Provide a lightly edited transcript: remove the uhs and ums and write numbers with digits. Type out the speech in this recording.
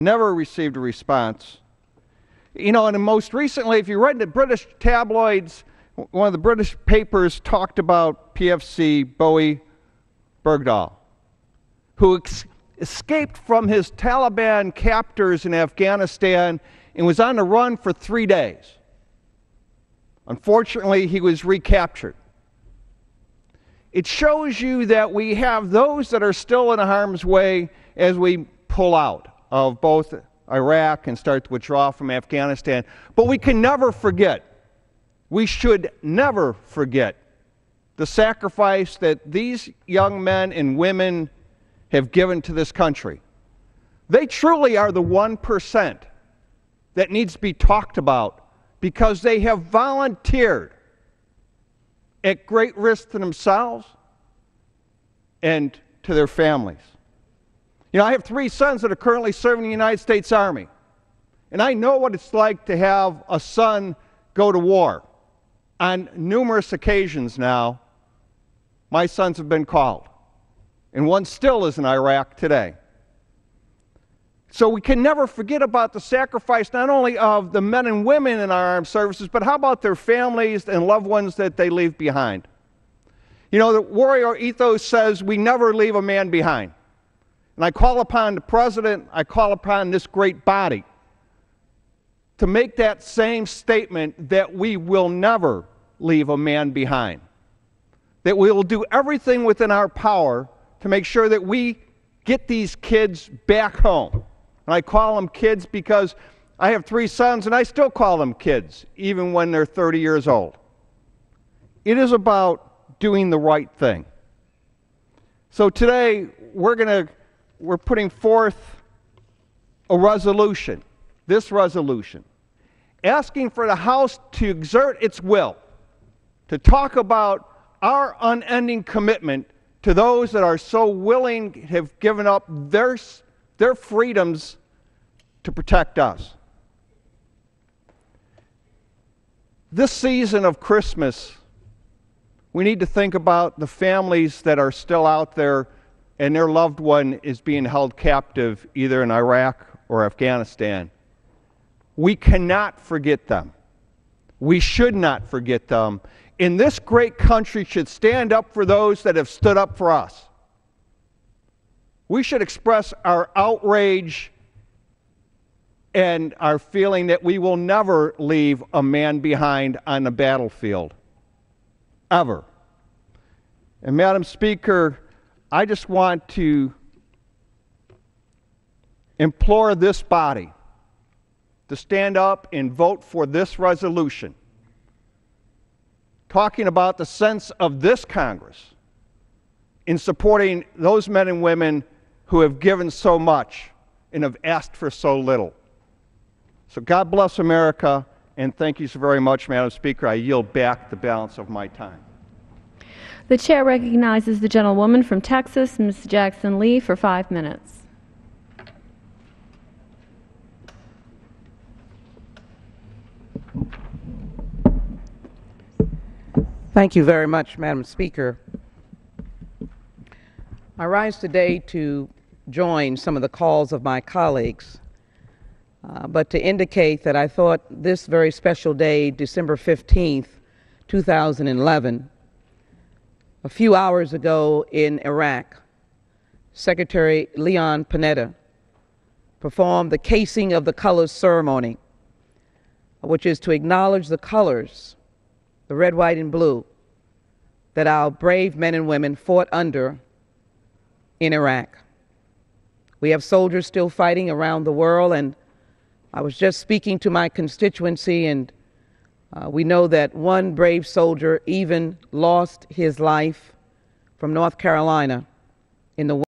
never received a response. You know, and most recently, if you read the British tabloids, one of the British papers talked about PFC Bowie Bergdahl, who escaped from his Taliban captors in Afghanistan and was on the run for 3 days. Unfortunately, he was recaptured. It shows you that we have those that are still in harm's way as we pull out of both Iraq and start to withdraw from Afghanistan. But we can never forget, we should never forget the sacrifice that these young men and women have given to this country. They truly are the 1% that needs to be talked about because they have volunteered at great risk to themselves and to their families. You know, I have 3 sons that are currently serving in the United States Army, and I know what it's like to have a son go to war. On numerous occasions now, my sons have been called, and one still is in Iraq today. So we can never forget about the sacrifice not only of the men and women in our armed services, but how about their families and loved ones that they leave behind? You know, the warrior ethos says we never leave a man behind. And I call upon the President, I call upon this great body to make that same statement that we will never leave a man behind. That we will do everything within our power to make sure that we get these kids back home. And I call them kids because I have 3 sons and I still call them kids, even when they're 30 years old. It is about doing the right thing. So today we're putting forth a resolution, this resolution, asking for the House to exert its will to talk about our unending commitment to those that are so willing, have given up their freedoms to protect us. This season of Christmas, we need to think about the families that are still out there and their loved one is being held captive either in Iraq or Afghanistan. We cannot forget them. We should not forget them. And this great country should stand up for those that have stood up for us. We should express our outrage and our feeling that we will never leave a man behind on the battlefield, ever. And Madam Speaker, I just want to implore this body to stand up and vote for this resolution, talking about the sense of this Congress in supporting those men and women who have given so much and have asked for so little. So God bless America, and thank you so very much, Madam Speaker. I yield back the balance of my time. The chair recognizes the gentlewoman from Texas, Ms. Jackson Lee, for 5 minutes. Thank you very much, Madam Speaker. I rise today to join some of the calls of my colleagues, but to indicate that I thought this very special day, December 15th, 2011, a few hours ago in Iraq, Secretary Leon Panetta performed the casing of the colors ceremony, which is to acknowledge the colors, the red, white, and blue, that our brave men and women fought under in Iraq. We have soldiers still fighting around the world, and I was just speaking to my constituency, and we know that one brave soldier even lost his life from North Carolina in the